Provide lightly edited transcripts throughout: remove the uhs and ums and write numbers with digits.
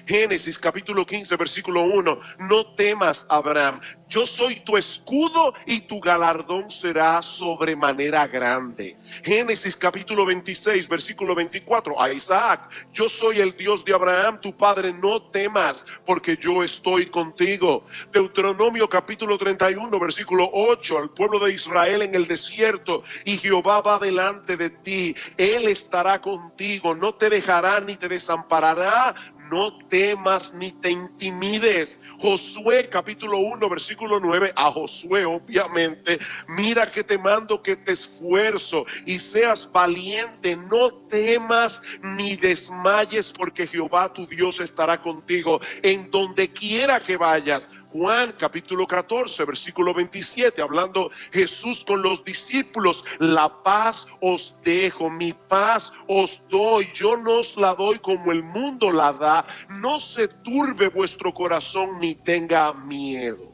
Génesis capítulo 15 versículo 1. No temas, Abraham, yo soy tu escudo y tu galardón será sobremanera grande. Génesis capítulo 26 versículo 24. A Isaac, yo soy el Dios de Abraham tu padre, no temas porque yo estoy contigo. Deuteronomio capítulo 31 versículo 8. Al pueblo de Israel en el desierto, y Jehová va delante de ti, él estará contigo, no te dejará ni te desamparará. No temas ni te intimides. Josué capítulo 1 versículo 9. A Josué obviamente: mira que te mando que te esfuerzo y seas valiente, no temas ni desmayes, porque Jehová tu Dios estará contigo en donde quiera que vayas. Juan capítulo 14 versículo 27, hablando Jesús con los discípulos: la paz os dejo, mi paz os doy, yo no os la doy como el mundo la da, no se turbe vuestro corazón ni tenga miedo.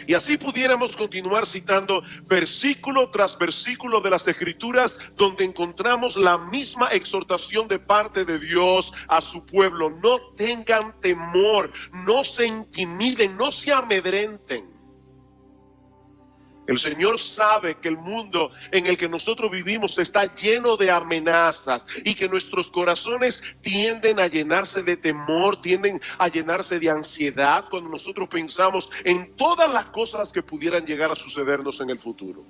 Y así pudiéramos continuar citando versículo tras versículo de las Escrituras, donde encontramos la misma exhortación de parte de Dios a su pueblo: no tengan temor, no se intimiden, no se amedrenten. El Señor sabe que el mundo en el que nosotros vivimos está lleno de amenazas y que nuestros corazones tienden a llenarse de temor, tienden a llenarse de ansiedad cuando nosotros pensamos en todas las cosas que pudieran llegar a sucedernos en el futuro.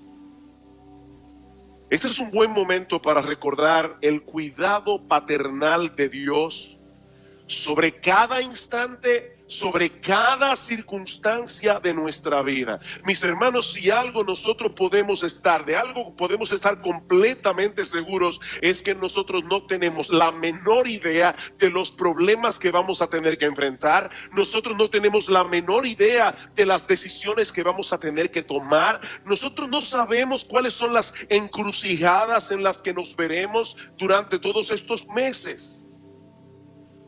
Este es un buen momento para recordar el cuidado paternal de Dios sobre cada instante, sobre cada circunstancia de nuestra vida. Mis hermanos, si algo nosotros podemos estar, de algo podemos estar completamente seguros, es que nosotros no tenemos la menor idea de los problemas que vamos a tener que enfrentar. Nosotros no tenemos la menor idea de las decisiones que vamos a tener que tomar. Nosotros no sabemos cuáles son las encrucijadas en las que nos veremos durante todos estos meses.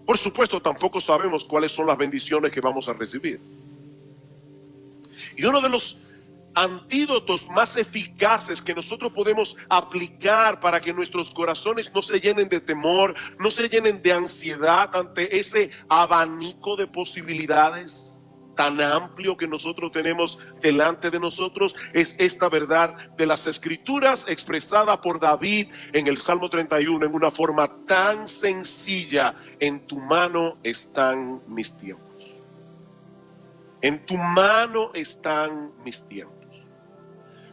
Por supuesto, tampoco sabemos cuáles son las bendiciones que vamos a recibir. Y uno de los antídotos más eficaces que nosotros podemos aplicar para que nuestros corazones no se llenen de temor, no se llenen de ansiedad ante ese abanico de posibilidades tan amplio que nosotros tenemos delante de nosotros, es esta verdad de las Escrituras expresada por David en el Salmo 31 en una forma tan sencilla: en tu mano están mis tiempos. En tu mano están mis tiempos.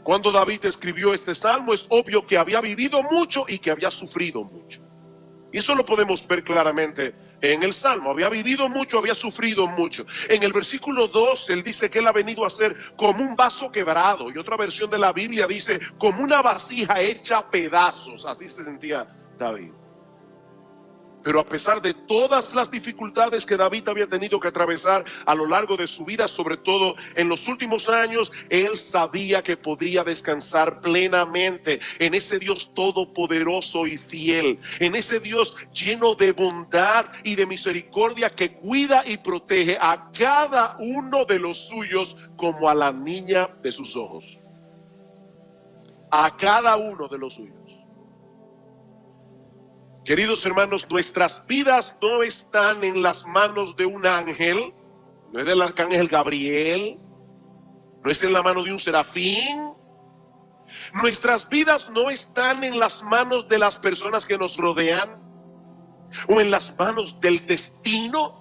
Cuando David escribió este salmo, es obvio que había vivido mucho y que había sufrido mucho. Y eso lo podemos ver claramente en el Salmo. Había vivido mucho, había sufrido mucho. En el versículo 2, él dice que él ha venido a ser como un vaso quebrado. Y otra versión de la Biblia dice como una vasija hecha a pedazos. Así se sentía David. Pero a pesar de todas las dificultades que David había tenido que atravesar a lo largo de su vida, sobre todo en los últimos años, él sabía que podría descansar plenamente en ese Dios todopoderoso y fiel, en ese Dios lleno de bondad y de misericordia, que cuida y protege a cada uno de los suyos como a la niña de sus ojos. A cada uno de los suyos. Queridos hermanos, nuestras vidas no están en las manos de un ángel, no es del arcángel Gabriel, no es en la mano de un serafín. Nuestras vidas no están en las manos de las personas que nos rodean o en las manos del destino.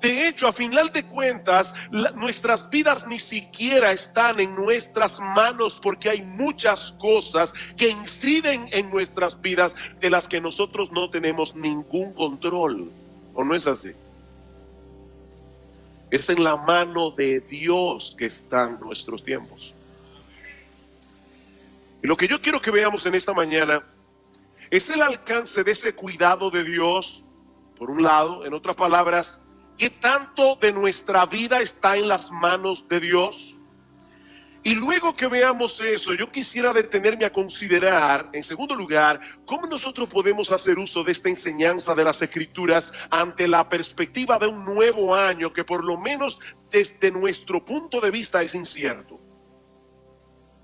De hecho, a final de cuentas, nuestras vidas ni siquiera están en nuestras manos, porque hay muchas cosas que inciden en nuestras vidas de las que nosotros no tenemos ningún control. ¿O no es así? Es en la mano de Dios que están nuestros tiempos. Y lo que yo quiero que veamos en esta mañana es el alcance de ese cuidado de Dios, por un lado. En otras palabras, ¿qué tanto de nuestra vida está en las manos de Dios? Y luego que veamos eso, yo quisiera detenerme a considerar, en segundo lugar, cómo nosotros podemos hacer uso de esta enseñanza de las Escrituras ante la perspectiva de un nuevo año que, por lo menos desde nuestro punto de vista, es incierto.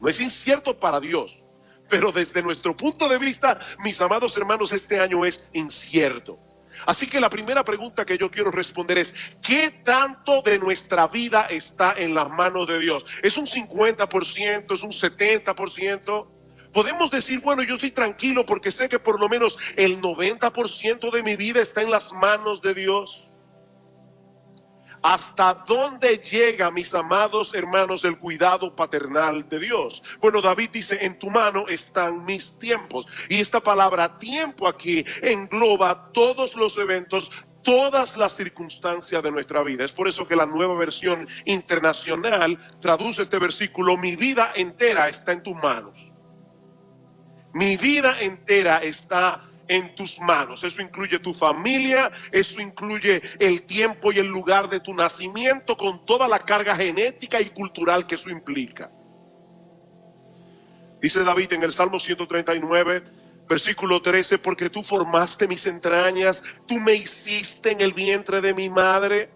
No es incierto para Dios, pero desde nuestro punto de vista, mis amados hermanos, este año es incierto. Así que la primera pregunta que yo quiero responder es: ¿qué tanto de nuestra vida está en las manos de Dios? ¿Es un 50%? ¿Es un 70%? Podemos decir, bueno, yo estoy tranquilo porque sé que por lo menos el 90% de mi vida está en las manos de Dios. ¿Hasta dónde llega, mis amados hermanos, el cuidado paternal de Dios? Bueno, David dice: en tu mano están mis tiempos. Y esta palabra tiempo aquí engloba todos los eventos, todas las circunstancias de nuestra vida. Es por eso que la Nueva Versión Internacional traduce este versículo: mi vida entera está en tus manos. Mi vida entera está en tus manos. Eso incluye tu familia, eso incluye el tiempo y el lugar de tu nacimiento, con toda la carga genética y cultural que eso implica. Dice David en el Salmo 139, versículo 13: porque tú formaste mis entrañas, tú me hiciste en el vientre de mi madre.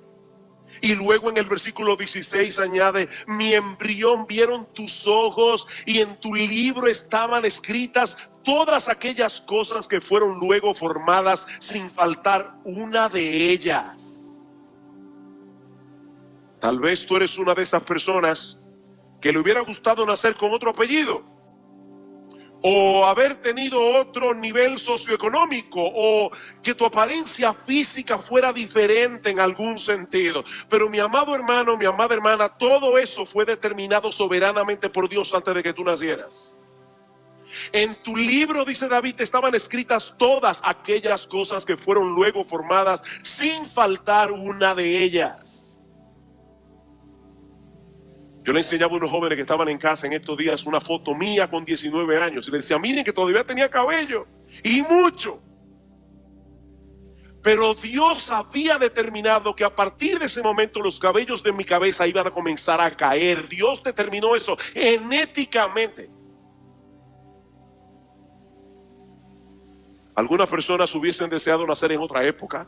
Y luego en el versículo 16 añade: mi embrión vieron tus ojos, y en tu libro estaban escritas todas aquellas cosas que fueron luego formadas, sin faltar una de ellas. Tal vez tú eres una de esas personas que le hubiera gustado nacer con otro apellido, o haber tenido otro nivel socioeconómico, o que tu apariencia física fuera diferente en algún sentido. Pero mi amado hermano, mi amada hermana, todo eso fue determinado soberanamente por Dios antes de que tú nacieras. En tu libro, dice David, estaban escritas todas aquellas cosas que fueron luego formadas, sin faltar una de ellas. Yo le enseñaba a unos jóvenes que estaban en casa en estos días una foto mía con 19 años. Y les decía: miren que todavía tenía cabello, y mucho. Pero Dios había determinado que a partir de ese momento los cabellos de mi cabeza iban a comenzar a caer. Dios determinó eso genéticamente. Algunas personas hubiesen deseado nacer en otra época,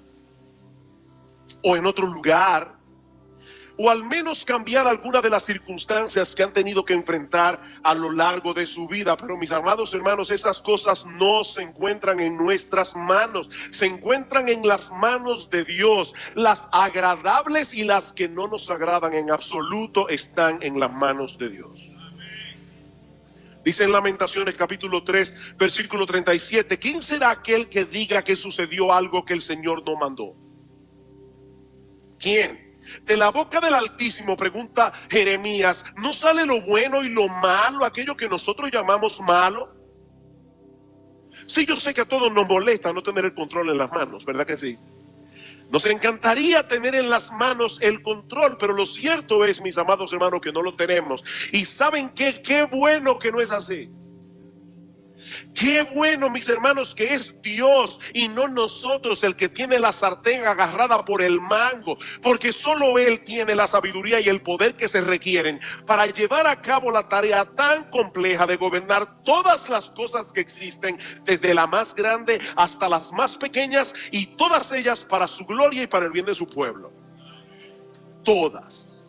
o en otro lugar, o al menos cambiar alguna de las circunstancias que han tenido que enfrentar a lo largo de su vida. Pero mis amados hermanos, esas cosas no se encuentran en nuestras manos, se encuentran en las manos de Dios. Las agradables y las que no nos agradan en absoluto están en las manos de Dios. Dice en Lamentaciones capítulo 3 versículo 37: ¿quién será aquel que diga que sucedió algo que el Señor no mandó? ¿Quién? De la boca del Altísimo, pregunta Jeremías, ¿no sale lo bueno y lo malo, aquello que nosotros llamamos malo? Sí, yo sé que a todos nos molesta no tener el control en las manos, ¿verdad que sí? Nos encantaría tener en las manos el control, pero lo cierto es, mis amados hermanos, que no lo tenemos. Y ¿saben qué? Qué bueno que no es así. Qué bueno, mis hermanos, que es Dios y no nosotros el que tiene la sartén agarrada por el mango, porque solo Él tiene la sabiduría y el poder que se requieren para llevar a cabo la tarea tan compleja de gobernar todas las cosas que existen, desde la más grande hasta las más pequeñas, y todas ellas para su gloria y para el bien de su pueblo. Todas.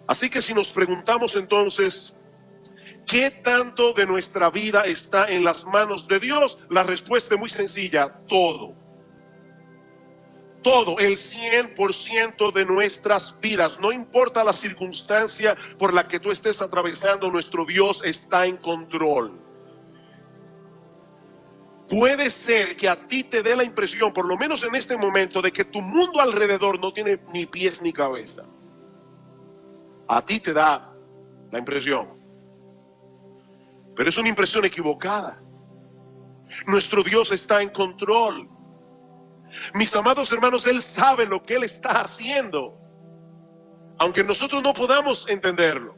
Así que si nos preguntamos entonces, ¿qué tanto de nuestra vida está en las manos de Dios? La respuesta es muy sencilla: todo. Todo, el 100% de nuestras vidas. No importa la circunstancia por la que tú estés atravesando, nuestro Dios está en control. Puede ser que a ti te dé la impresión, por lo menos en este momento, de que tu mundo alrededor no tiene ni pies ni cabeza. A ti te da la impresión. Pero es una impresión equivocada. Nuestro Dios está en control. Mis amados hermanos, Él sabe lo que Él está haciendo, aunque nosotros no podamos entenderlo.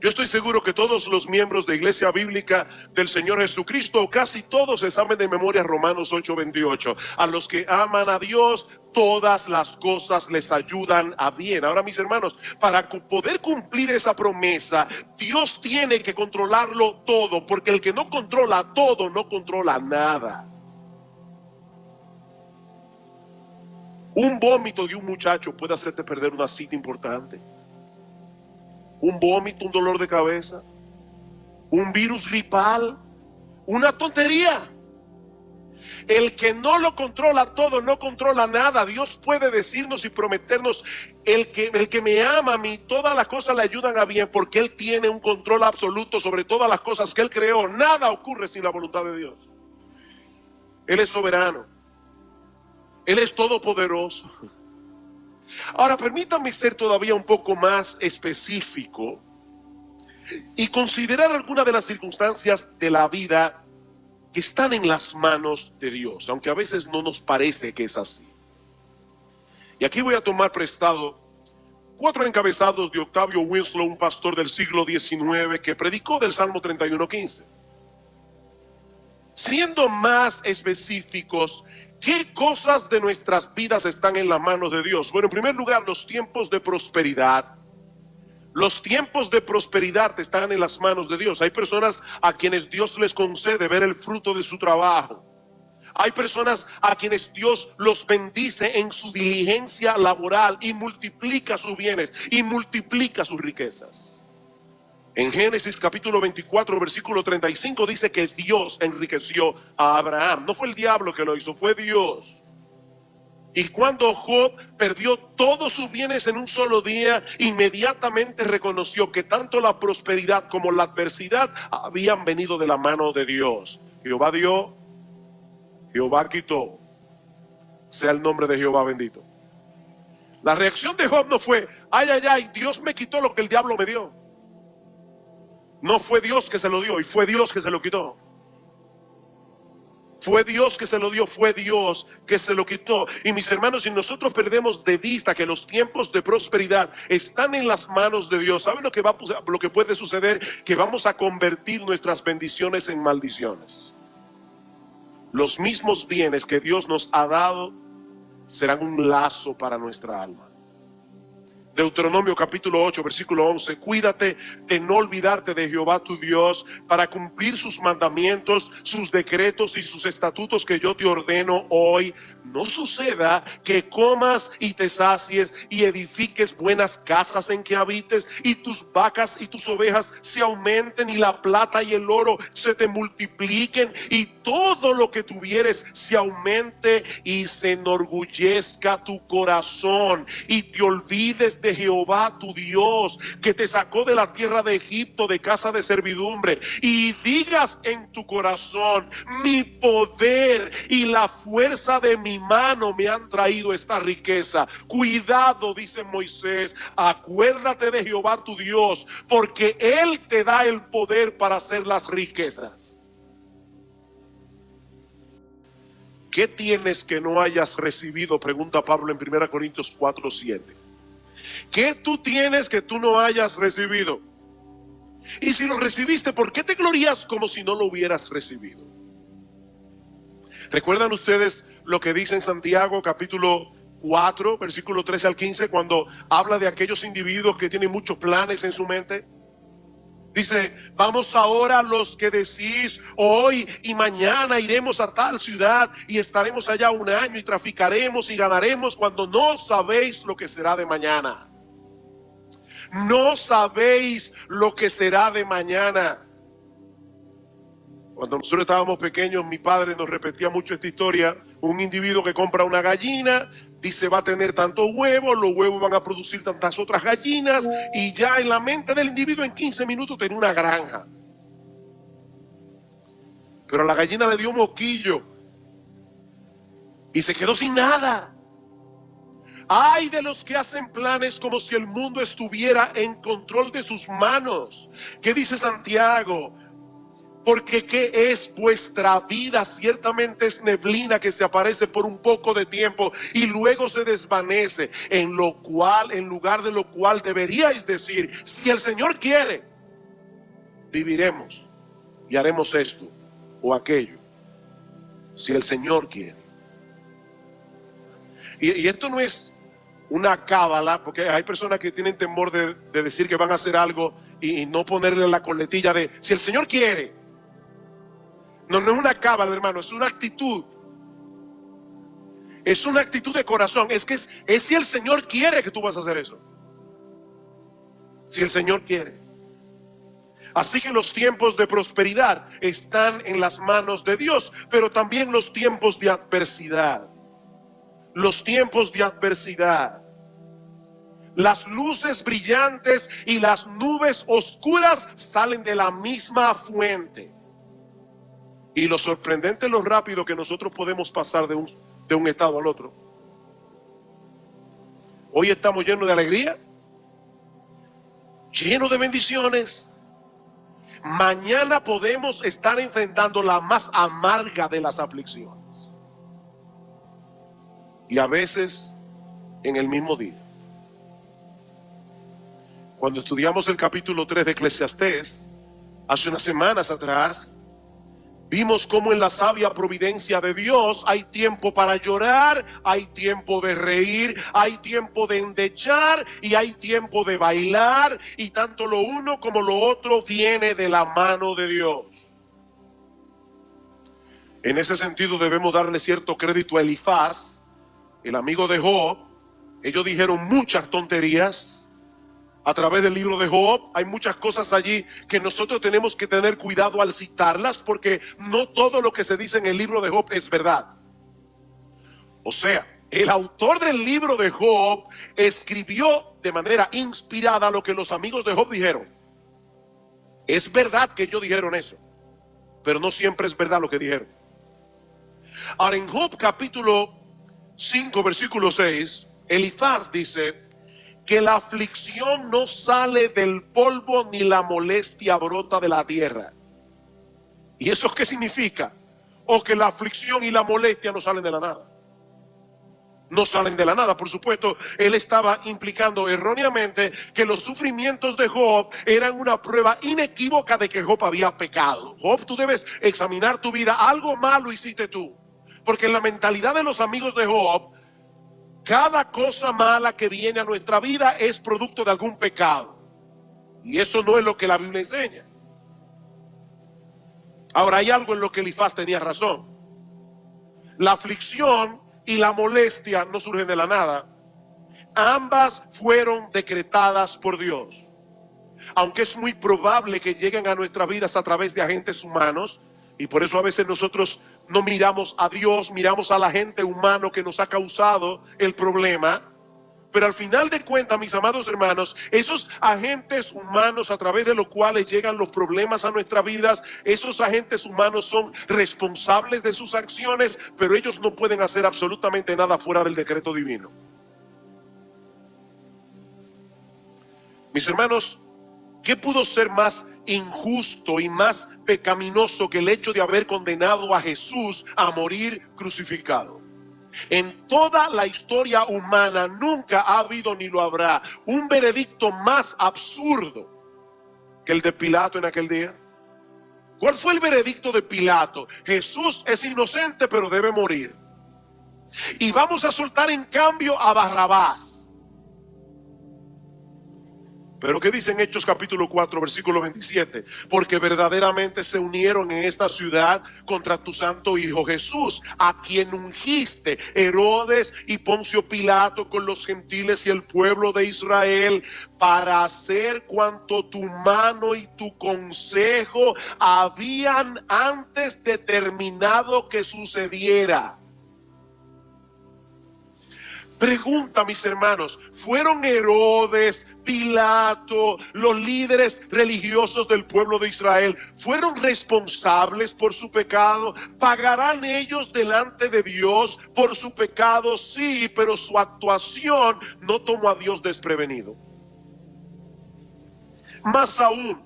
Yo estoy seguro que todos los miembros de Iglesia Bíblica del Señor Jesucristo, o casi todos, se saben de memoria Romanos 8:28. A los que aman a Dios, todas las cosas les ayudan a bien. Ahora, mis hermanos, para poder cumplir esa promesa, Dios tiene que controlarlo todo, porque el que no controla todo, no controla nada. Un vómito de un muchacho puede hacerte perder una cita importante. Un vómito, un dolor de cabeza, un virus gripal, una tontería El que no lo controla todo, no controla nada. Dios puede decirnos y prometernos: el que me ama a mí, todas las cosas le ayudan a bien, porque Él tiene un control absoluto sobre todas las cosas que Él creó. Nada ocurre sin la voluntad de Dios. Él es soberano. Él es todopoderoso. Ahora, permítame ser todavía un poco más específico y considerar algunas de las circunstancias de la vida que están en las manos de Dios, aunque a veces no nos parece que es así. Y aquí voy a tomar prestado 4 encabezados de Octavio Winslow, un pastor del siglo XIX que predicó del Salmo 31:15. Siendo más específicos, ¿qué cosas de nuestras vidas están en las manos de Dios? Bueno, en primer lugar, los tiempos de prosperidad. Los tiempos de prosperidad están en las manos de Dios. Hay personas a quienes Dios les concede ver el fruto de su trabajo. Hay personas a quienes Dios los bendice en su diligencia laboral y multiplica sus bienes y multiplica sus riquezas. En Génesis capítulo 24, versículo 35 dice que Dios enriqueció a Abraham. No fue el diablo que lo hizo, fue Dios. Y cuando Job perdió todos sus bienes en un solo día, inmediatamente reconoció que tanto la prosperidad como la adversidad habían venido de la mano de Dios. Jehová dio, Jehová quitó. Sea el nombre de Jehová bendito. La reacción de Job no fue: ay, ay, ay, Dios me quitó lo que el diablo me dio. No fue Dios que se lo dio y fue Dios que se lo quitó. Fue Dios que se lo dio, fue Dios que se lo quitó. Y mis hermanos, si nosotros perdemos de vista que los tiempos de prosperidad están en las manos de Dios, ¿saben lo que puede suceder? Que vamos a convertir nuestras bendiciones en maldiciones. Los mismos bienes que Dios nos ha dado serán un lazo para nuestra alma. Deuteronomio capítulo 8, versículo 11. Cuídate de no olvidarte de Jehová tu Dios para cumplir sus mandamientos, sus decretos y sus estatutos que yo te ordeno hoy. No suceda que comas y te sacies y edifiques buenas casas en que habites, y tus vacas y tus ovejas se aumenten, y la plata y el oro se te multipliquen, y todo lo que tuvieres se aumente, y se enorgullezca tu corazón, y te olvides de Jehová tu Dios, que te sacó de la tierra de Egipto, de casa de servidumbre, y digas en tu corazón: mi poder y la fuerza de mi mano me han traído esta riqueza. Cuidado, dice Moisés, acuérdate de Jehová tu Dios, porque Él te da el poder para hacer las riquezas. ¿Qué tienes que no hayas recibido? Pregunta Pablo en 1 Corintios 4:7. ¿Qué tú tienes que tú no hayas recibido? Y si lo recibiste, ¿por qué te glorías como si no lo hubieras recibido? ¿Recuerdan ustedes lo que dice en Santiago capítulo 4, versículo 13 al 15, cuando habla de aquellos individuos que tienen muchos planes en su mente? Dice: vamos ahora los que decís, hoy y mañana iremos a tal ciudad y estaremos allá un año y traficaremos y ganaremos, cuando no sabéis lo que será de mañana. No sabéis lo que será de mañana. Cuando nosotros estábamos pequeños, mi padre nos repetía mucho esta historia. Un individuo que compra una gallina, dice: va a tener tantos huevos, los huevos van a producir tantas otras gallinas, y ya en la mente del individuo en 15 minutos tenía una granja. Pero a la gallina le dio un moquillo y se quedó sin nada. Ay de los que hacen planes como si el mundo estuviera en control de sus manos. ¿Qué dice Santiago? Porque ¿qué es vuestra vida? Ciertamente es neblina que se aparece por un poco de tiempo y luego se desvanece. En lugar de lo cual deberíais decir: si el Señor quiere, viviremos y haremos esto o aquello. Si el Señor quiere. Y esto no es una cábala, porque hay personas que tienen temor de decir que van a hacer algo y no ponerle la coletilla de si el Señor quiere. No, no es una cábala, hermano, es una actitud. Es una actitud de corazón. Es que es si el Señor quiere que tú vas a hacer eso. Si el Señor quiere. Así que los tiempos de prosperidad están en las manos de Dios, pero también los tiempos de adversidad. Los tiempos de adversidad. Las luces brillantes y las nubes oscuras salen de la misma fuente. Y lo sorprendente es lo rápido que nosotros podemos pasar de un estado al otro. Hoy estamos llenos de alegría, llenos de bendiciones. Mañana podemos estar enfrentando la más amarga de las aflicciones. Y a veces en el mismo día. Cuando estudiamos el capítulo 3 de Eclesiastés, hace unas semanas atrás, vimos cómo en la sabia providencia de Dios hay tiempo para llorar, hay tiempo de reír, hay tiempo de endechar y hay tiempo de bailar, y tanto lo uno como lo otro viene de la mano de Dios. En ese sentido debemos darle cierto crédito a Elifaz, el amigo de Job. Ellos dijeron muchas tonterías. A través del libro de Job hay muchas cosas allí que nosotros tenemos que tener cuidado al citarlas, porque no todo lo que se dice en el libro de Job es verdad. O sea, el autor del libro de Job escribió de manera inspirada lo que los amigos de Job dijeron. Es verdad que ellos dijeron eso, pero no siempre es verdad lo que dijeron. Ahora, en Job capítulo 5 versículo 6, Elifaz dice que la aflicción no sale del polvo ni la molestia brota de la tierra. ¿Y eso qué significa? O que la aflicción y la molestia no salen de la nada. No salen de la nada, por supuesto. Él estaba implicando erróneamente que los sufrimientos de Job eran una prueba inequívoca de que Job había pecado. Job, tú debes examinar tu vida. Algo malo hiciste tú. Porque en la mentalidad de los amigos de Job, cada cosa mala que viene a nuestra vida es producto de algún pecado. Y eso no es lo que la Biblia enseña. Ahora, hay algo en lo que Elifaz tenía razón. La aflicción y la molestia no surgen de la nada. Ambas fueron decretadas por Dios. Aunque es muy probable que lleguen a nuestras vidas a través de agentes humanos, y por eso a veces nosotros no miramos a Dios, miramos a la gente humana que nos ha causado el problema. Pero al final de cuentas, mis amados hermanos, esos agentes humanos a través de los cuales llegan los problemas a nuestras vidas, esos agentes humanos son responsables de sus acciones, pero ellos no pueden hacer absolutamente nada fuera del decreto divino. Mis hermanos, ¿qué pudo ser más injusto y más pecaminoso que el hecho de haber condenado a Jesús a morir crucificado? En toda la historia humana nunca ha habido ni lo habrá un veredicto más absurdo que el de Pilato en aquel día. ¿Cuál fue el veredicto de Pilato? Jesús es inocente pero debe morir. Y vamos a soltar en cambio a Barrabás. Pero ¿qué dice en Hechos capítulo 4 versículo 27? Porque verdaderamente se unieron en esta ciudad contra tu santo Hijo Jesús, a quien ungiste Herodes y Poncio Pilato con los gentiles y el pueblo de Israel, para hacer cuanto tu mano y tu consejo habían antes determinado que sucediera. Pregunta, mis hermanos, ¿fueron Herodes, Pilato, los líderes religiosos del pueblo de Israel, fueron responsables por su pecado? ¿Pagarán ellos delante de Dios por su pecado? Sí, pero su actuación no tomó a Dios desprevenido. Más aún,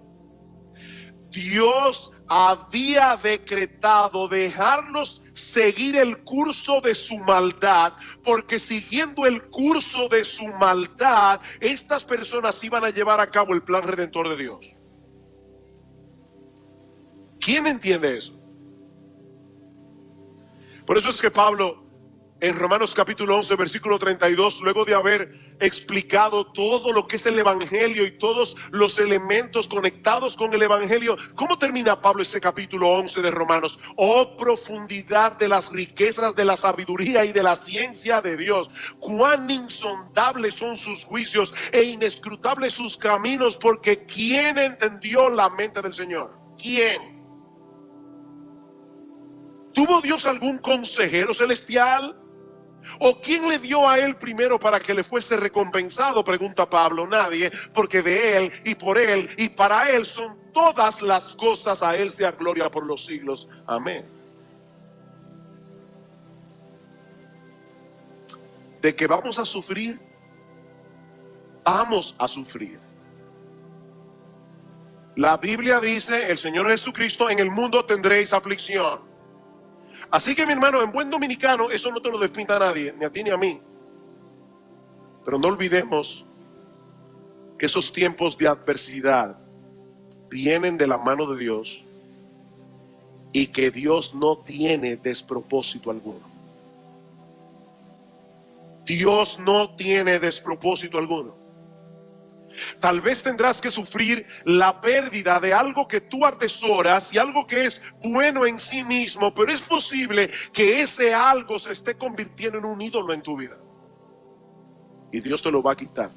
Dios había decretado dejarlos seguir el curso de su maldad, porque siguiendo el curso de su maldad, estas personas iban a llevar a cabo el plan redentor de Dios. ¿Quién entiende eso? Por eso es que Pablo En Romanos capítulo 11, versículo 32, luego de haber explicado todo lo que es el Evangelio y todos los elementos conectados con el Evangelio, ¿cómo termina Pablo ese capítulo 11 de Romanos? Oh, profundidad de las riquezas de la sabiduría y de la ciencia de Dios. Cuán insondables son sus juicios e inescrutables sus caminos, porque ¿quién entendió la mente del Señor? ¿Quién? ¿Tuvo Dios algún consejero celestial? ¿O quién le dio a él primero para que le fuese recompensado? Pregunta Pablo. Nadie, porque de él y por él y para él son todas las cosas. A él sea gloria por los siglos. Amén. De que vamos a sufrir, vamos a sufrir. La Biblia dice, el Señor Jesucristo, en el mundo tendréis aflicción. Así que, mi hermano, en buen dominicano, eso no te lo despinta a nadie, ni a ti ni a mí. Pero no olvidemos que esos tiempos de adversidad vienen de la mano de Dios y que Dios no tiene despropósito alguno. Dios no tiene despropósito alguno. Tal vez tendrás que sufrir la pérdida de algo que tú atesoras y algo que es bueno en sí mismo, pero es posible que ese algo se esté convirtiendo en un ídolo en tu vida. Y Dios te lo va a quitar.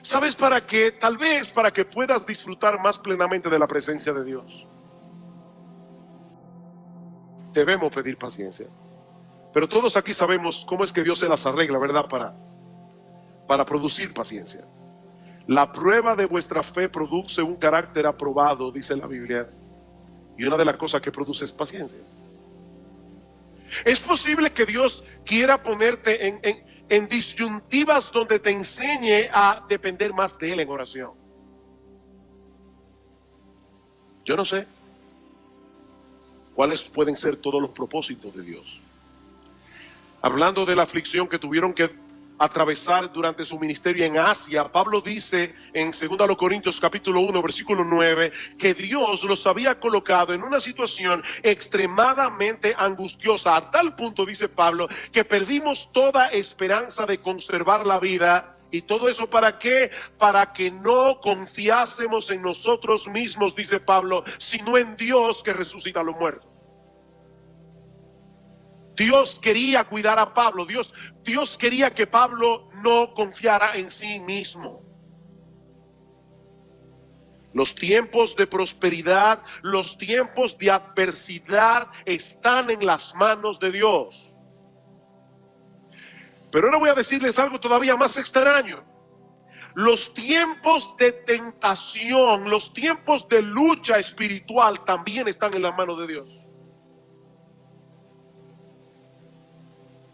¿Sabes para qué? Tal vez para que puedas disfrutar más plenamente de la presencia de Dios. Debemos pedir paciencia. Pero todos aquí sabemos cómo es que Dios se las arregla, ¿verdad? Para producir paciencia. La prueba de vuestra fe produce un carácter aprobado, dice la Biblia. Y una de las cosas que produce es paciencia. Es posible que Dios quiera ponerte en disyuntivas donde te enseñe a depender más de Él en oración. Yo no sé cuáles pueden ser todos los propósitos de Dios. Hablando de la aflicción que tuvieron que atravesar durante su ministerio en Asia, Pablo dice en 2 Corintios capítulo 1 versículo 9 que Dios los había colocado en una situación extremadamente angustiosa, a tal punto, dice Pablo, que perdimos toda esperanza de conservar la vida. ¿Y todo eso para qué? Para que no confiásemos en nosotros mismos, dice Pablo, sino en Dios que resucita a los muertos. Dios quería cuidar a Pablo. Dios quería que Pablo no confiara en sí mismo. Los tiempos de prosperidad, los tiempos de adversidad están en las manos de Dios. Pero ahora voy a decirles algo todavía más extraño. Los tiempos de tentación, los tiempos de lucha espiritual también están en las manos de Dios.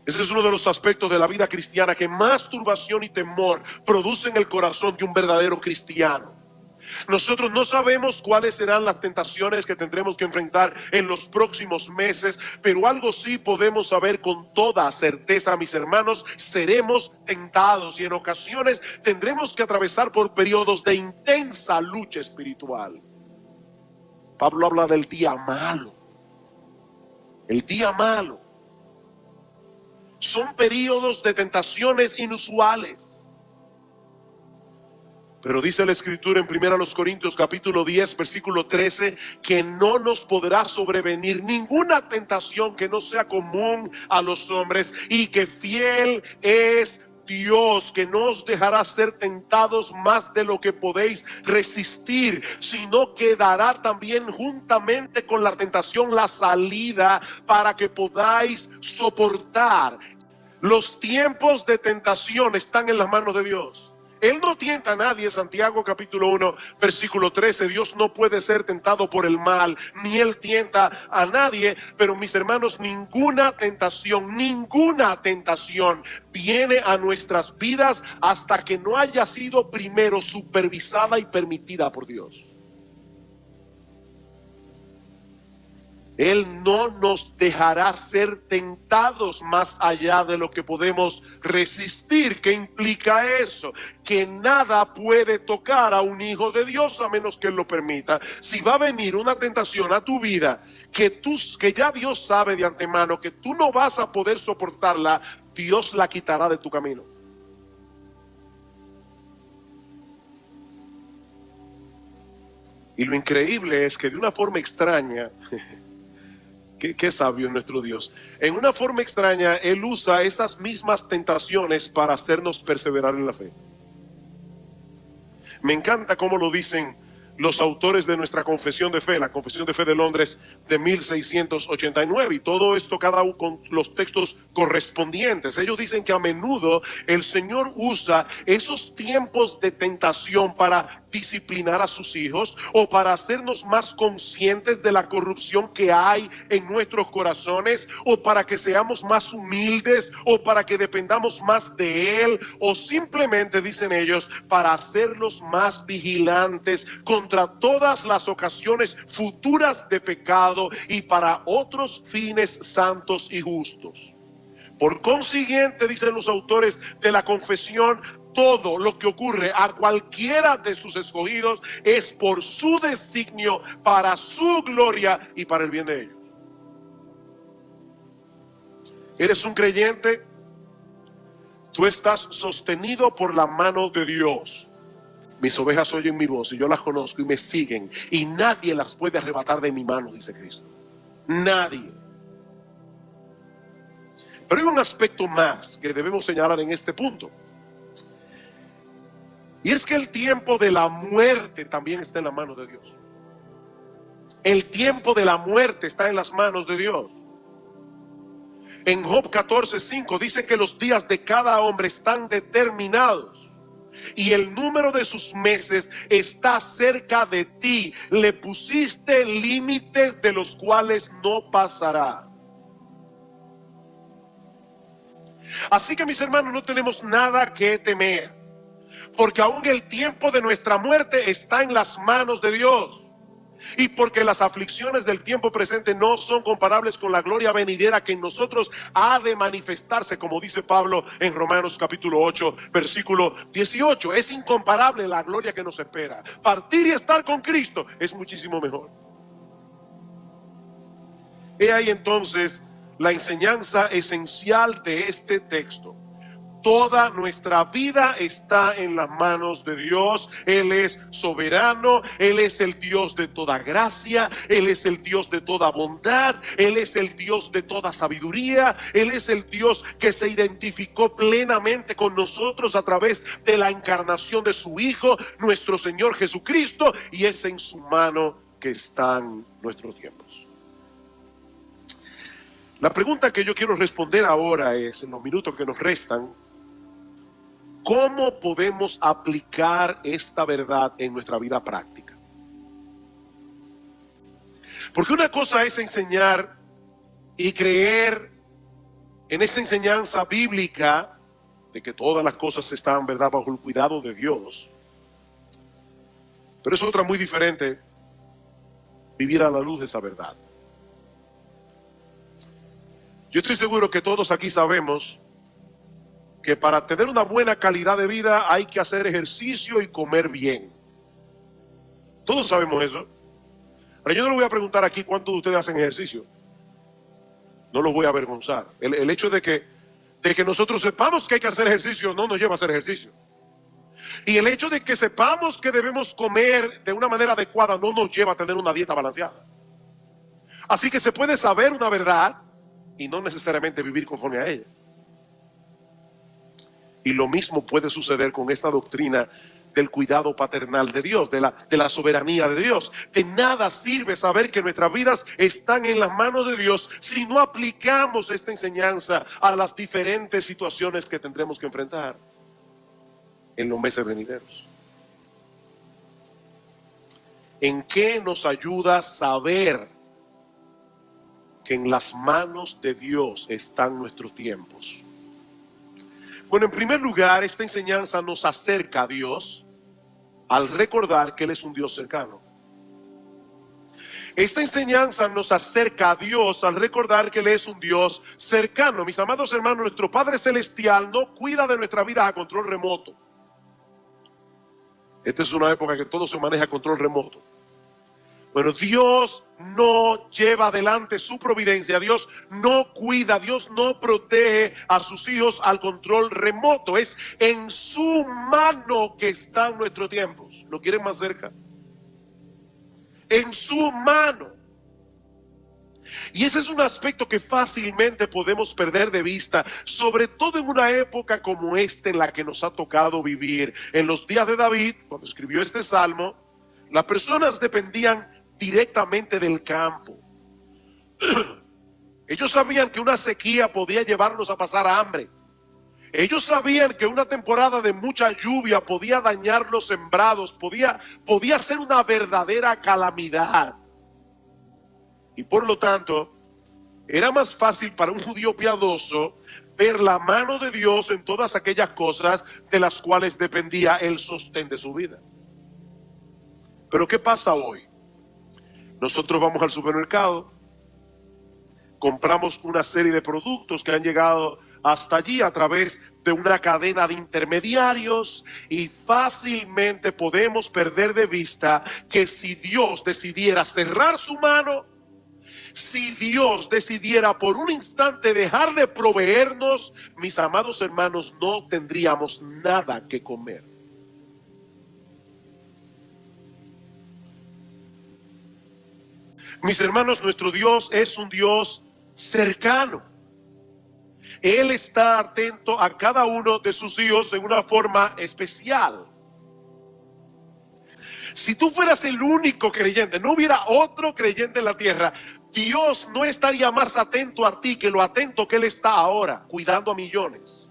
Ese es uno de los aspectos de la vida cristiana que más turbación y temor produce en el corazón de un verdadero cristiano. Nosotros no sabemos cuáles serán las tentaciones que tendremos que enfrentar en los próximos meses, pero algo sí podemos saber con toda certeza, mis hermanos: seremos tentados y en ocasiones tendremos que atravesar por periodos de intensa lucha espiritual. Pablo habla del día malo. El día malo. Son periodos de tentaciones inusuales. Pero dice la Escritura en 1 Corintios capítulo 10 versículo 13 que no nos podrá sobrevenir ninguna tentación que no sea común a los hombres, y que fiel es Dios, que no os dejará ser tentados más de lo que podéis resistir, sino que dará también juntamente con la tentación la salida para que podáis soportar. Los tiempos de tentación están en las manos de Dios. Él no tienta a nadie. Santiago capítulo 1 versículo 13. Dios no puede ser tentado por el mal, ni Él tienta a nadie. Pero mis hermanos, ninguna tentación viene a nuestras vidas hasta que no haya sido primero supervisada y permitida por Dios. Él no nos dejará ser tentados más allá de lo que podemos resistir. ¿Qué implica eso? Que nada puede tocar a un hijo de Dios a menos que Él lo permita. Si va a venir una tentación a tu vida que ya Dios sabe de antemano que tú no vas a poder soportarla, Dios la quitará de tu camino. Y lo increíble es que de una forma extraña, qué sabio es nuestro Dios, en una forma extraña Él usa esas mismas tentaciones para hacernos perseverar en la fe. Me encanta cómo lo dicen los autores de nuestra confesión de fe, la Confesión de Fe de Londres de 1689, y todo esto cada uno con los textos correspondientes. Ellos dicen que a menudo el Señor usa esos tiempos de tentación para disciplinar a sus hijos o para hacernos más conscientes de la corrupción que hay en nuestros corazones, o para que seamos más humildes, o para que dependamos más de Él, o simplemente, dicen ellos, para hacerlos más vigilantes contra todas las ocasiones futuras de pecado y para otros fines santos y justos. Por consiguiente, dicen los autores de la confesión, todo lo que ocurre a cualquiera de sus escogidos es por su designio, para su gloria y para el bien de ellos. ¿Eres un creyente? Tú estás sostenido por la mano de Dios. Mis ovejas oyen mi voz y yo las conozco y me siguen, y nadie las puede arrebatar de mi mano, dice Cristo. Nadie. Pero hay un aspecto más que debemos señalar en este punto. Y es que el tiempo de la muerte también está en la mano de Dios. El tiempo de la muerte está en las manos de Dios. En Job 14:5 dice que los días de cada hombre están determinados y el número de sus meses está cerca de ti. Le pusiste límites de los cuales no pasará. Así que, mis hermanos, no tenemos nada que temer, porque aún el tiempo de nuestra muerte está en las manos de Dios, y porque las aflicciones del tiempo presente no son comparables con la gloria venidera que en nosotros ha de manifestarse, como dice Pablo en Romanos capítulo 8 versículo 18. Es incomparable la gloria que nos espera. Partir y estar con Cristo es muchísimo mejor. He ahí entonces la enseñanza esencial de este texto. Toda nuestra vida está en las manos de Dios. Él es soberano, Él es el Dios de toda gracia, Él es el Dios de toda bondad, Él es el Dios de toda sabiduría, Él es el Dios que se identificó plenamente con nosotros a través de la encarnación de su Hijo, nuestro Señor Jesucristo, y es en su mano que están nuestros tiempos. La pregunta que yo quiero responder ahora es, en los minutos que nos restan, ¿cómo podemos aplicar esta verdad en nuestra vida práctica? Porque una cosa es enseñar y creer en esa enseñanza bíblica de que todas las cosas están, ¿verdad?, bajo el cuidado de Dios. Pero es otra muy diferente vivir a la luz de esa verdad. Yo estoy seguro que todos aquí sabemos que para tener una buena calidad de vida hay que hacer ejercicio y comer bien. Todos sabemos eso. Pero yo no le voy a preguntar aquí cuántos de ustedes hacen ejercicio. No los voy a avergonzar. El hecho de que nosotros sepamos que hay que hacer ejercicio no nos lleva a hacer ejercicio. Y el hecho de que sepamos que debemos comer de una manera adecuada no nos lleva a tener una dieta balanceada. Así que se puede saber una verdad y no necesariamente vivir conforme a ella. Y lo mismo puede suceder con esta doctrina del cuidado paternal de Dios, de la soberanía de Dios. De nada sirve saber que nuestras vidas están en las manos de Dios si no aplicamos esta enseñanza a las diferentes situaciones que tendremos que enfrentar en los meses venideros. ¿En qué nos ayuda saber que en las manos de Dios están nuestros tiempos? Bueno, en primer lugar, esta enseñanza nos acerca a Dios al recordar que Él es un Dios cercano. Esta enseñanza nos acerca a Dios al recordar que Él es un Dios cercano. Mis amados hermanos, nuestro Padre Celestial no cuida de nuestra vida a control remoto. Esta es una época que todo se maneja a control remoto. Bueno, Dios no lleva adelante su providencia, Dios no cuida, Dios no protege a sus hijos al control remoto. Es en su mano que están nuestros tiempos. ¿Lo quieren más cerca? En su mano. Y ese es un aspecto que fácilmente podemos perder de vista, sobre todo en una época como esta en la que nos ha tocado vivir. En los días de David, cuando escribió este salmo, las personas dependían directamente del campo. Ellos sabían que una sequía podía llevarnos a pasar hambre. Ellos sabían que una temporada de mucha lluvia podía dañar los sembrados, podía ser una verdadera calamidad. Y por lo tanto, era más fácil para un judío piadoso ver la mano de Dios en todas aquellas cosas de las cuales dependía el sostén de su vida. Pero ¿qué pasa hoy? Nosotros vamos al supermercado, compramos una serie de productos que han llegado hasta allí a través de una cadena de intermediarios y fácilmente podemos perder de vista que si Dios decidiera cerrar su mano, si Dios decidiera por un instante dejar de proveernos, mis amados hermanos, no tendríamos nada que comer. Mis hermanos, nuestro Dios es un Dios cercano. Él está atento a cada uno de sus hijos en una forma especial. Si tú fueras el único creyente, no hubiera otro creyente en la tierra, Dios no estaría más atento a ti que lo atento que Él está ahora, cuidando a millones.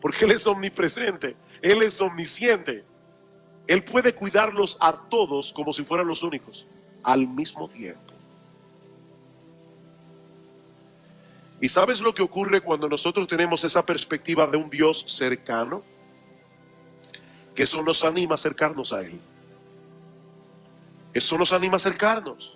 Porque Él es omnipresente, Él es omnisciente. Él puede cuidarlos a todos como si fueran los únicos, al mismo tiempo. ¿Y sabes lo que ocurre cuando nosotros tenemos esa perspectiva de un Dios cercano? Que eso nos anima a acercarnos a Él. Eso nos anima a acercarnos.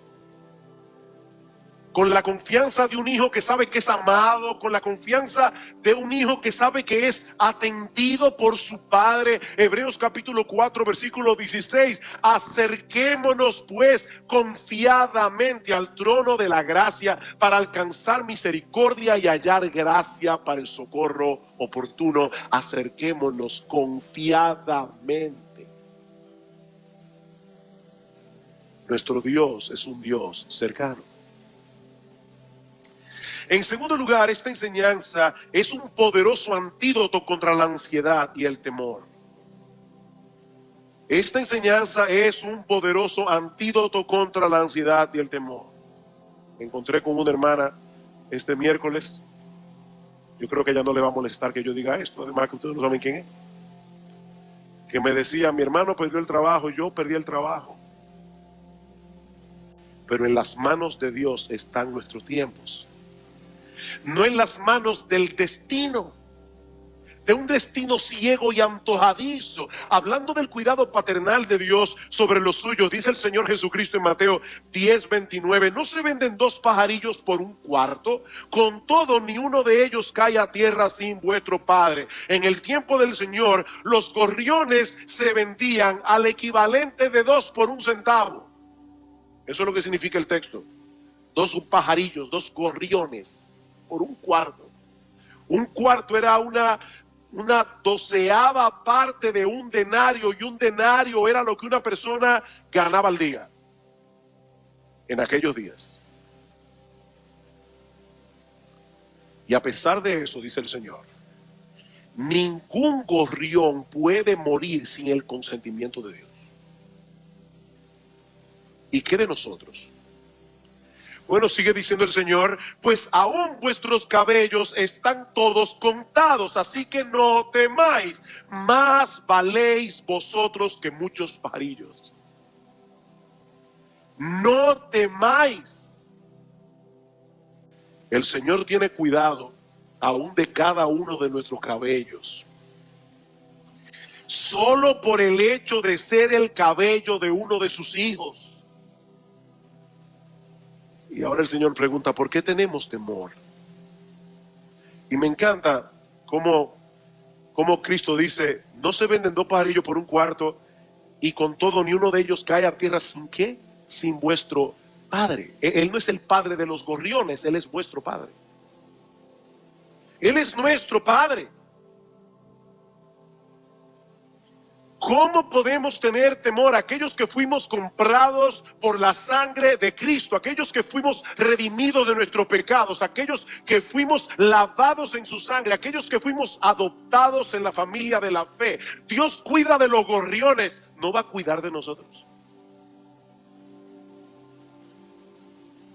Con la confianza de un hijo que sabe que es amado, con la confianza de un hijo que sabe que es atendido por su padre. Hebreos capítulo 4 versículo 16. Acerquémonos pues confiadamente al trono de la gracia para alcanzar misericordia y hallar gracia para el socorro oportuno. Acerquémonos confiadamente. Nuestro Dios es un Dios cercano. En segundo lugar, esta enseñanza es un poderoso antídoto contra la ansiedad y el temor. Esta enseñanza es un poderoso antídoto contra la ansiedad y el temor. Me encontré con una hermana este miércoles. Yo creo que a ella no le va a molestar que yo diga esto, además que ustedes no saben quién es. Que me decía, mi hermano perdió el trabajo, yo perdí el trabajo. Pero en las manos de Dios están nuestros tiempos. No en las manos del destino, de un destino ciego y antojadizo. Hablando del cuidado paternal de Dios sobre los suyos, dice el Señor Jesucristo en Mateo 10:29, ¿no se venden 2 pajarillos por un cuarto? Con todo, ni uno de ellos cae a tierra sin vuestro Padre. En el tiempo del Señor, los gorriones se vendían al equivalente de 2 por 1 centavo. Eso es lo que significa el texto. 2 pajarillos, 2 gorriones por un cuarto. Un cuarto era una 12ª parte de un denario, y un denario era lo que una persona ganaba al día en aquellos días. Y a pesar de eso, dice el Señor, ningún gorrión puede morir sin el consentimiento de Dios. ¿Y qué de nosotros? Bueno, sigue diciendo el Señor, pues aún vuestros cabellos están todos contados, así que no temáis, más valéis vosotros que muchos pajarillos. No temáis. El Señor tiene cuidado aún de cada uno de nuestros cabellos. Solo por el hecho de ser el cabello de uno de sus hijos. Y ahora el Señor pregunta, ¿por qué tenemos temor? Y me encanta cómo Cristo dice, no se venden 2 pajarillos por un cuarto y con todo ni uno de ellos cae a tierra sin ¿qué? sin vuestro Padre. Él no es el Padre de los gorriones, Él es vuestro Padre. Él es nuestro Padre. ¿Cómo podemos tener temor? Aquellos que fuimos comprados por la sangre de Cristo, aquellos que fuimos redimidos de nuestros pecados, aquellos que fuimos lavados en su sangre, aquellos que fuimos adoptados en la familia de la fe. Dios cuida de los gorriones, no va a cuidar de nosotros.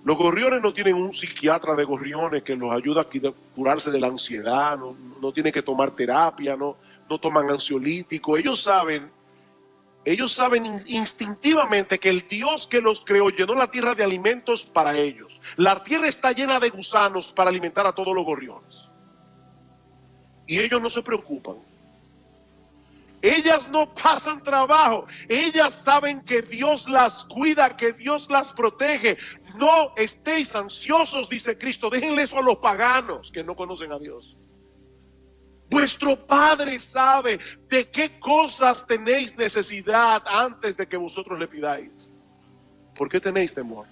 Los gorriones no tienen un psiquiatra de gorriones que los ayuda a curarse de la ansiedad, no tienen que tomar terapia, no toman ansiolítico. Ellos saben instintivamente que el Dios que los creó llenó la tierra de alimentos para ellos. La tierra está llena de gusanos para alimentar a todos los gorriones. Y ellos no se preocupan. Ellas no pasan trabajo. Ellas saben que Dios las cuida, que Dios las protege. No estéis ansiosos, dice Cristo. Déjenle eso a los paganos que no conocen a Dios. Vuestro Padre sabe de qué cosas tenéis necesidad antes de que vosotros le pidáis. ¿Por qué tenéis temor?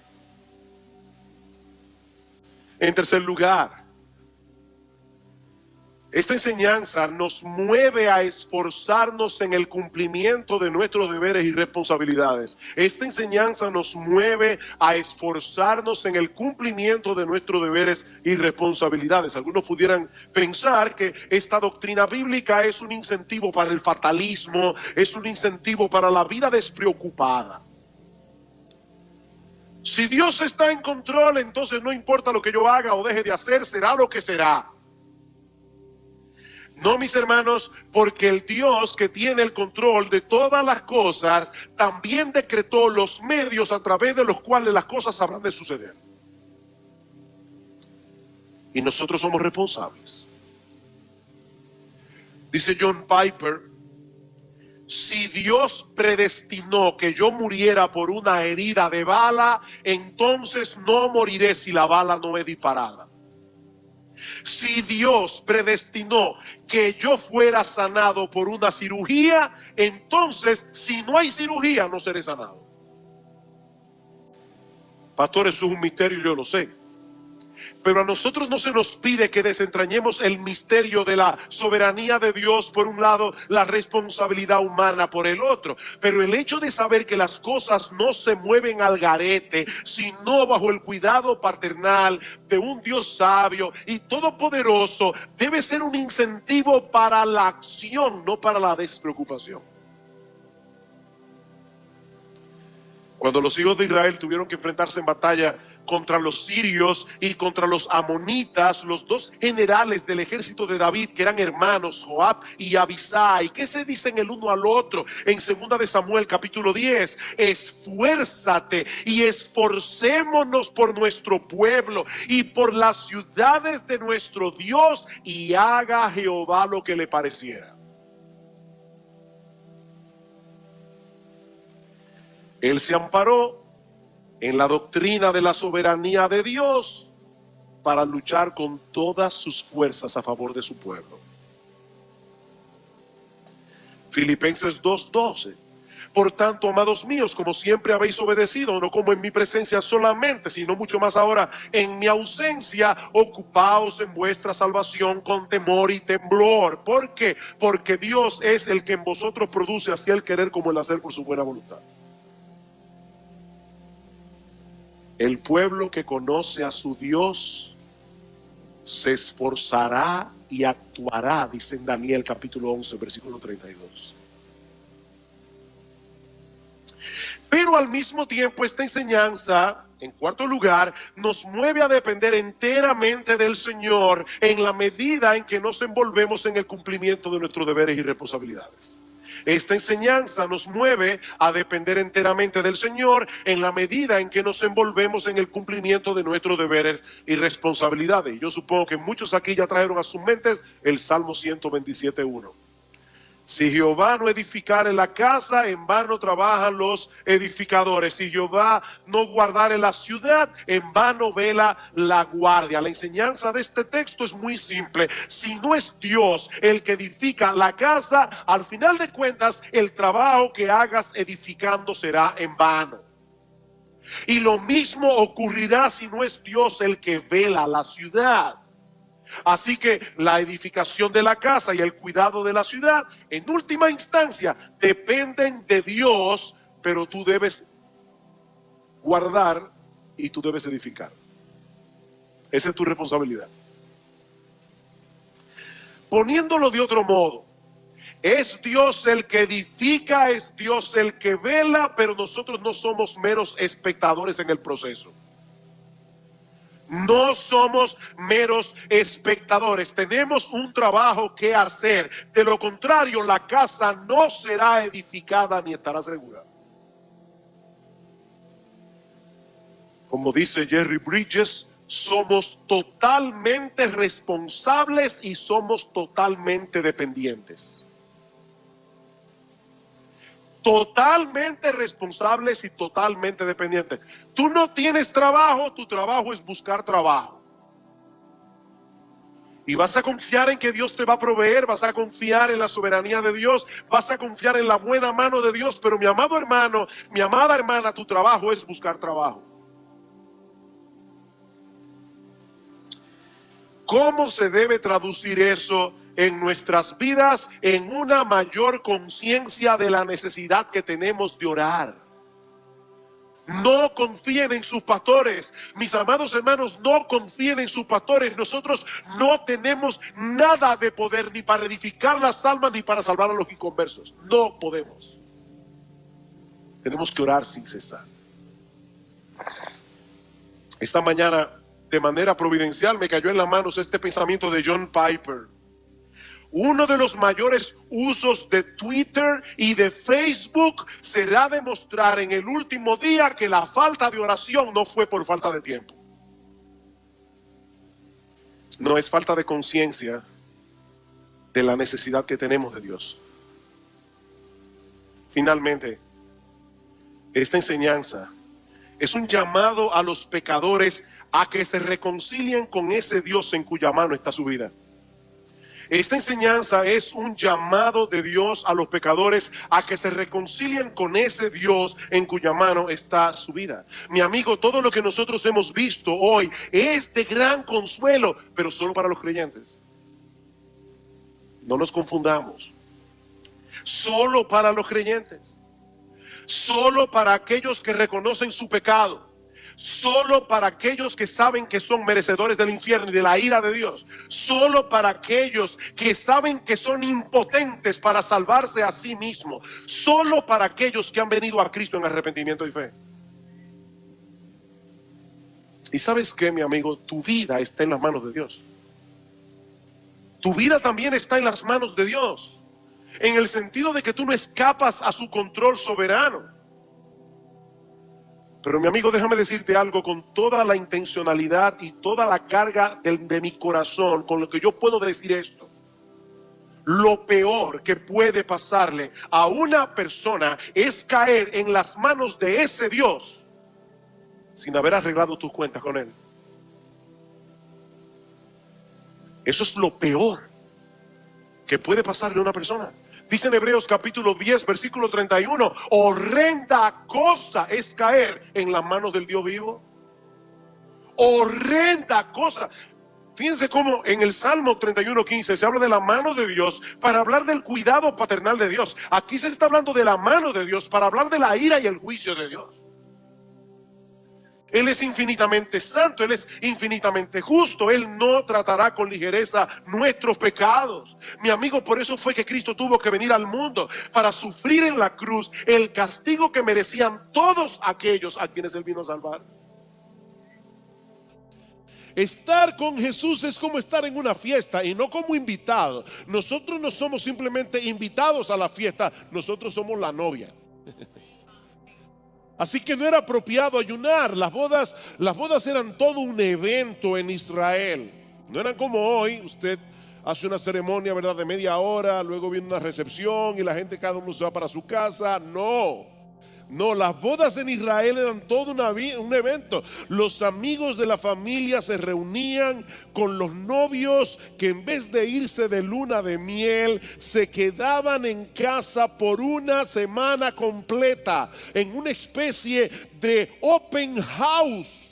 En tercer lugar, esta enseñanza nos mueve a esforzarnos en el cumplimiento de nuestros deberes y responsabilidades. Esta enseñanza nos mueve a esforzarnos en el cumplimiento de nuestros deberes y responsabilidades. Algunos pudieran pensar que esta doctrina bíblica es un incentivo para el fatalismo, es un incentivo para la vida despreocupada. Si Dios está en control, entonces no importa lo que yo haga o deje de hacer, será lo que será. No, mis hermanos, porque el Dios que tiene el control de todas las cosas también decretó los medios a través de los cuales las cosas habrán de suceder. Y nosotros somos responsables. Dice John Piper: si Dios predestinó que yo muriera por una herida de bala, entonces no moriré si la bala no es disparada. Si Dios predestinó que yo fuera sanado por una cirugía, entonces si no hay cirugía no seré sanado. Pastor, eso es un misterio, yo lo sé. Pero a nosotros no se nos pide que desentrañemos el misterio de la soberanía de Dios por un lado, la responsabilidad humana por el otro. Pero el hecho de saber que las cosas no se mueven al garete, sino bajo el cuidado paternal de un Dios sabio y todopoderoso, debe ser un incentivo para la acción, no para la despreocupación. Cuando los hijos de Israel tuvieron que enfrentarse en batalla contra los sirios y contra los amonitas, los dos generales del ejército de David, que eran hermanos, Joab y Abisai, ¿qué se dicen el uno al otro? En 2 de Samuel capítulo 10, esfuérzate y esforcémonos por nuestro pueblo y por las ciudades de nuestro Dios, y haga Jehová lo que le pareciera. Él se amparó en la doctrina de la soberanía de Dios para luchar con todas sus fuerzas a favor de su pueblo. Filipenses 2:12. Por tanto, amados míos, como siempre habéis obedecido, no como en mi presencia solamente, sino mucho más ahora en mi ausencia, ocupaos en vuestra salvación con temor y temblor. ¿Por qué? Porque Dios es el que en vosotros produce así el querer como el hacer por su buena voluntad. El pueblo que conoce a su Dios se esforzará y actuará, dice en Daniel capítulo 11, versículo 32. Pero al mismo tiempo esta enseñanza, en cuarto lugar, nos mueve a depender enteramente del Señor en la medida en que nos envolvemos en el cumplimiento de nuestros deberes y responsabilidades. Esta enseñanza nos mueve a depender enteramente del Señor en la medida en que nos envolvemos en el cumplimiento de nuestros deberes y responsabilidades. Yo supongo que muchos aquí ya trajeron a sus mentes el Salmo 127:1. Si Jehová no edificare la casa, en vano trabajan los edificadores. Si Jehová no guardare la ciudad, en vano vela la guardia. La enseñanza de este texto es muy simple. Si no es Dios el que edifica la casa, al final de cuentas, el trabajo que hagas edificando será en vano. Y lo mismo ocurrirá si no es Dios el que vela la ciudad. Así que la edificación de la casa y el cuidado de la ciudad, en última instancia, dependen de Dios, pero tú debes guardar y tú debes edificar. Esa es tu responsabilidad. Poniéndolo de otro modo, es Dios el que edifica, es Dios el que vela, pero nosotros no somos meros espectadores en el proceso. No somos meros espectadores, tenemos un trabajo que hacer. De lo contrario, la casa no será edificada ni estará segura. Como dice Jerry Bridges, somos totalmente responsables y somos totalmente dependientes. Totalmente responsables y totalmente dependientes. Tú no tienes trabajo, tu trabajo es buscar trabajo. Y vas a confiar en que Dios te va a proveer, vas a confiar en la soberanía de Dios, vas a confiar en la buena mano de Dios. Pero mi amado hermano, mi amada hermana, tu trabajo es buscar trabajo. ¿Cómo se debe traducir eso en nuestras vidas? En una mayor conciencia de la necesidad que tenemos de orar. No confíen en sus pastores, mis amados hermanos, no confíen en sus pastores. Nosotros no tenemos nada de poder ni para edificar las almas ni para salvar a los inconversos. No podemos. Tenemos que orar sin cesar. Esta mañana, de manera providencial, me cayó en las manos este pensamiento de John Piper. Uno de los mayores usos de Twitter y de Facebook será demostrar en el último día que la falta de oración no fue por falta de tiempo. No es falta de conciencia de la necesidad que tenemos de Dios. Finalmente, esta enseñanza es un llamado a los pecadores a que se reconcilien con ese Dios en cuya mano está su vida. Esta enseñanza es un llamado de Dios a los pecadores a que se reconcilien con ese Dios en cuya mano está su vida. Mi amigo, todo lo que nosotros hemos visto hoy es de gran consuelo, pero solo para los creyentes. No nos confundamos. Solo para los creyentes. Solo para aquellos que reconocen su pecado. Solo para aquellos que saben que son merecedores del infierno y de la ira de Dios. Solo para aquellos que saben que son impotentes para salvarse a sí mismos. Solo para aquellos que han venido a Cristo en arrepentimiento y fe. Y ¿sabes qué, mi amigo? Tu vida está en las manos de Dios. Tu vida también está en las manos de Dios. En el sentido de que tú no escapas a su control soberano. Pero mi amigo, déjame decirte algo con toda la intencionalidad y toda la carga de mi corazón, con lo que yo puedo decir esto. Lo peor que puede pasarle a una persona es caer en las manos de ese Dios sin haber arreglado tus cuentas con Él. Eso es lo peor que puede pasarle a una persona. Dice en Hebreos capítulo 10, versículo 31, horrenda cosa es caer en las manos del Dios vivo. Horrenda cosa. Fíjense cómo en el Salmo 31:15 se habla de la mano de Dios para hablar del cuidado paternal de Dios. Aquí se está hablando de la mano de Dios para hablar de la ira y el juicio de Dios. Él es infinitamente santo, Él es infinitamente justo. Él no tratará con ligereza nuestros pecados. Mi amigo, por eso fue que Cristo tuvo que venir al mundo para sufrir en la cruz el castigo que merecían todos aquellos a quienes Él vino a salvar. Estar con Jesús es como estar en una fiesta y no como invitado. Nosotros no somos simplemente invitados a la fiesta, nosotros somos la novia. Así que no era apropiado ayunar. Las bodas eran todo un evento en Israel. No eran como hoy, usted hace una ceremonia, ¿verdad?, de media hora, luego viene una recepción y la gente cada uno se va para su casa. No. No, las bodas en Israel eran todo un evento. Los amigos de la familia se reunían con los novios que en vez de irse de luna de miel, se quedaban en casa por una semana completa, en una especie de open house.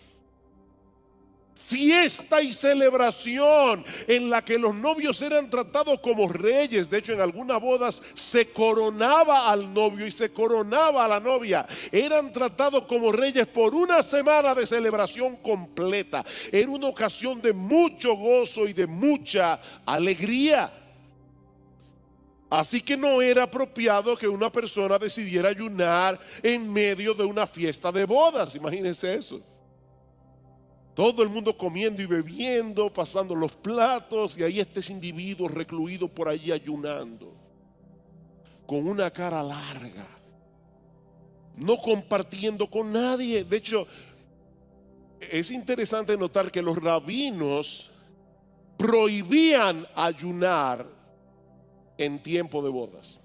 Fiesta y celebración en la que los novios eran tratados como reyes. De hecho, en algunas bodas se coronaba al novio y se coronaba a la novia. Eran tratados como reyes por una semana de celebración completa. Era una ocasión de mucho gozo y de mucha alegría. Así que no era apropiado que una persona decidiera ayunar en medio de una fiesta de bodas. Imagínense eso. Todo el mundo comiendo y bebiendo, pasando los platos, y ahí está ese individuo recluido por allí ayunando, con una cara larga, no compartiendo con nadie. De hecho, es interesante notar que los rabinos prohibían ayunar en tiempo de bodas.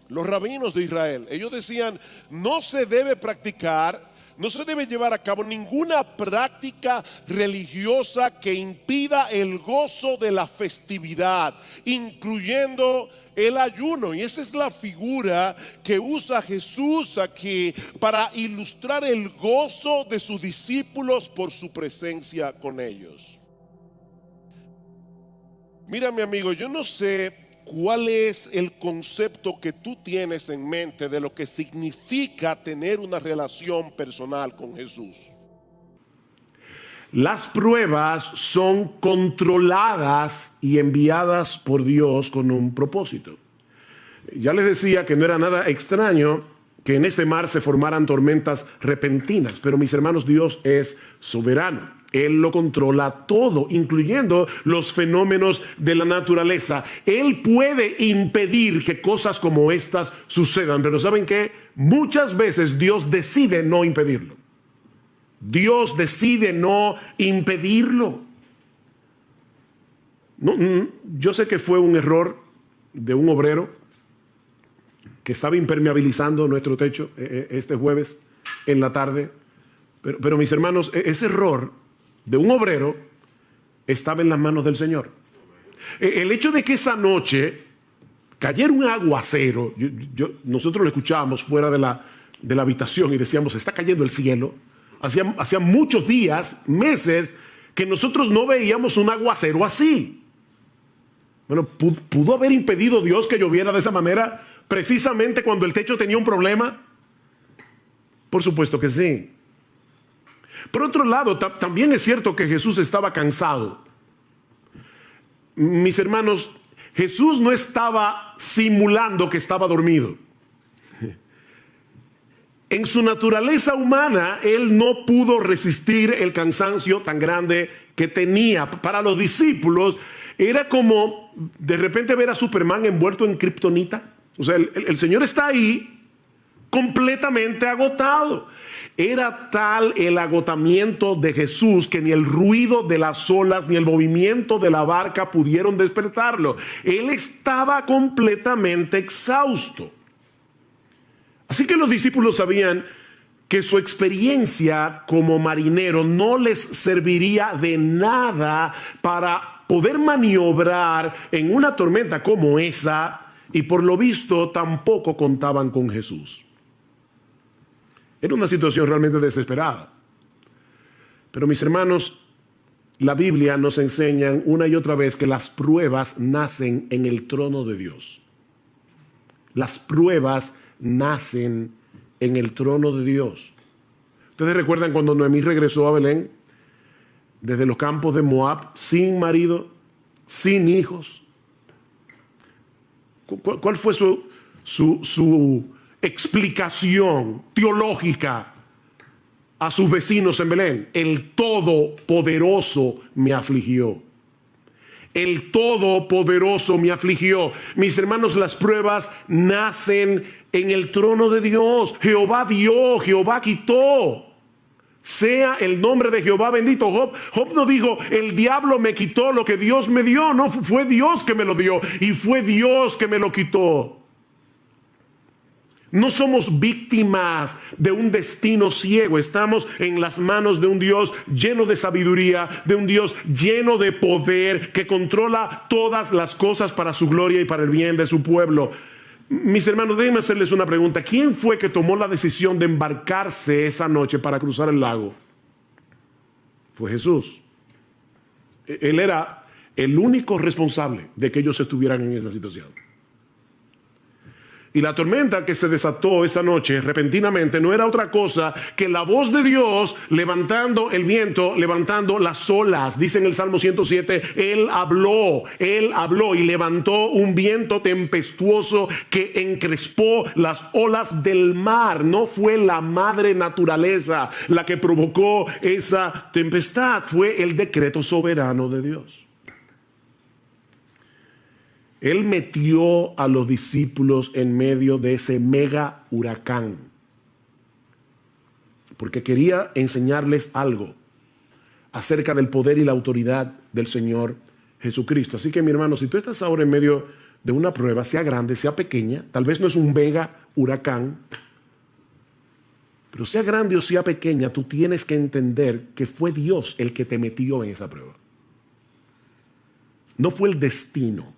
Los rabinos de Israel, ellos decían, no se debe practicar, no se debe llevar a cabo ninguna práctica religiosa que impida el gozo de la festividad, incluyendo el ayuno. Y esa es la figura que usa Jesús aquí para ilustrar el gozo de sus discípulos por su presencia con ellos. Mira, mi amigo, yo no sé ¿cuál es el concepto que tú tienes en mente de lo que significa tener una relación personal con Jesús? Las pruebas son controladas y enviadas por Dios con un propósito. Ya les decía que no era nada extraño que en este mar se formaran tormentas repentinas, pero mis hermanos, Dios es soberano. Él lo controla todo, incluyendo los fenómenos de la naturaleza. Él puede impedir que cosas como estas sucedan, pero ¿saben qué? Muchas veces Dios decide no impedirlo. Dios decide no impedirlo. Yo sé que fue un error de un obrero que estaba impermeabilizando nuestro techo este jueves en la tarde, pero mis hermanos, ese error de un obrero estaba en las manos del Señor. El hecho de que esa noche cayera un aguacero, nosotros lo escuchábamos fuera de la habitación y decíamos, está cayendo el cielo. Hacía muchos días, meses, que nosotros no veíamos un aguacero así. Bueno, ¿pudo haber impedido Dios que lloviera de esa manera precisamente cuando el techo tenía un problema? Por supuesto que sí. Por otro lado, también es cierto que Jesús estaba cansado. Mis hermanos, Jesús no estaba simulando que estaba dormido. En su naturaleza humana, Él no pudo resistir el cansancio tan grande que tenía. Para los discípulos, era como de repente ver a Superman envuelto en kriptonita. O sea, el Señor está ahí completamente agotado. Era tal el agotamiento de Jesús que ni el ruido de las olas ni el movimiento de la barca pudieron despertarlo. Él estaba completamente exhausto. Así que los discípulos sabían que su experiencia como marinero no les serviría de nada para poder maniobrar en una tormenta como esa, y por lo visto tampoco contaban con Jesús. Era una situación realmente desesperada. Pero mis hermanos, la Biblia nos enseña una y otra vez que las pruebas nacen en el trono de Dios. Las pruebas nacen en el trono de Dios. ¿Ustedes recuerdan cuando Noemí regresó a Belén desde los campos de Moab, sin marido, sin hijos? ¿Cuál fue su explicación teológica a sus vecinos en Belén? El Todopoderoso me afligió. El Todopoderoso me afligió. Mis hermanos, las pruebas nacen en el trono de Dios. Jehová dio, Jehová quitó. Sea el nombre de Jehová bendito. Job no dijo, el diablo me quitó lo que Dios me dio. No, fue Dios que me lo dio y fue Dios que me lo quitó. No somos víctimas de un destino ciego. Estamos en las manos de un Dios lleno de sabiduría, de un Dios lleno de poder, que controla todas las cosas para su gloria y para el bien de su pueblo. Mis hermanos, déjenme hacerles una pregunta. ¿Quién fue que tomó la decisión de embarcarse esa noche para cruzar el lago? Fue Jesús. Él era el único responsable de que ellos estuvieran en esa situación. Y la tormenta que se desató esa noche repentinamente no era otra cosa que la voz de Dios levantando el viento, levantando las olas. Dice en el Salmo 107, Él habló y levantó un viento tempestuoso que encrespó las olas del mar. No fue la madre naturaleza la que provocó esa tempestad, fue el decreto soberano de Dios. Él metió a los discípulos en medio de ese mega huracán porque quería enseñarles algo acerca del poder y la autoridad del Señor Jesucristo. Así que, mi hermano, si tú estás ahora en medio de una prueba, sea grande, sea pequeña, tal vez no es un mega huracán, pero sea grande o sea pequeña, tú tienes que entender que fue Dios el que te metió en esa prueba. No fue el destino.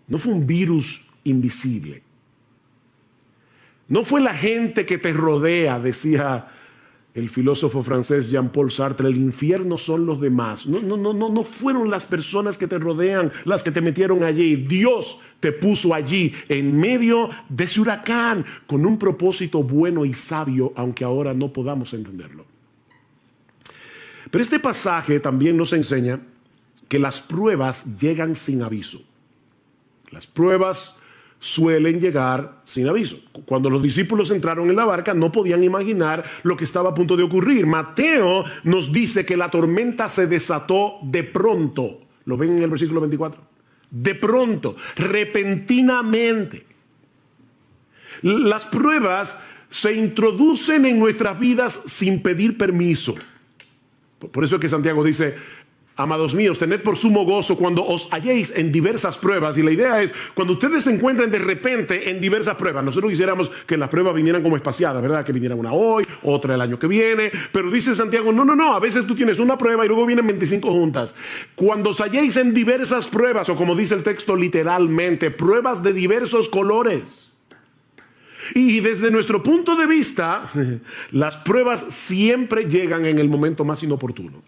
No fue un virus invisible. No fue la gente que te rodea, decía el filósofo francés Jean-Paul Sartre, el infierno son los demás. No fueron las personas que te rodean las que te metieron allí. Dios te puso allí en medio de ese huracán con un propósito bueno y sabio, aunque ahora no podamos entenderlo. Pero este pasaje también nos enseña que las pruebas llegan sin aviso. Las pruebas suelen llegar sin aviso. Cuando los discípulos entraron en la barca, no podían imaginar lo que estaba a punto de ocurrir. Mateo nos dice que la tormenta se desató de pronto. ¿Lo ven en el versículo 24? De pronto, repentinamente. Las pruebas se introducen en nuestras vidas sin pedir permiso. Por eso es que Santiago dice: amados míos, tened por sumo gozo cuando os halléis en diversas pruebas. Y la idea es, cuando ustedes se encuentren de repente en diversas pruebas, nosotros quisiéramos que las pruebas vinieran como espaciadas, ¿verdad? Que vinieran una hoy, otra el año que viene. Pero dice Santiago, no, a veces tú tienes una prueba y luego vienen 25 juntas. Cuando os halléis en diversas pruebas, o como dice el texto literalmente, pruebas de diversos colores. Y desde nuestro punto de vista, las pruebas siempre llegan en el momento más inoportuno.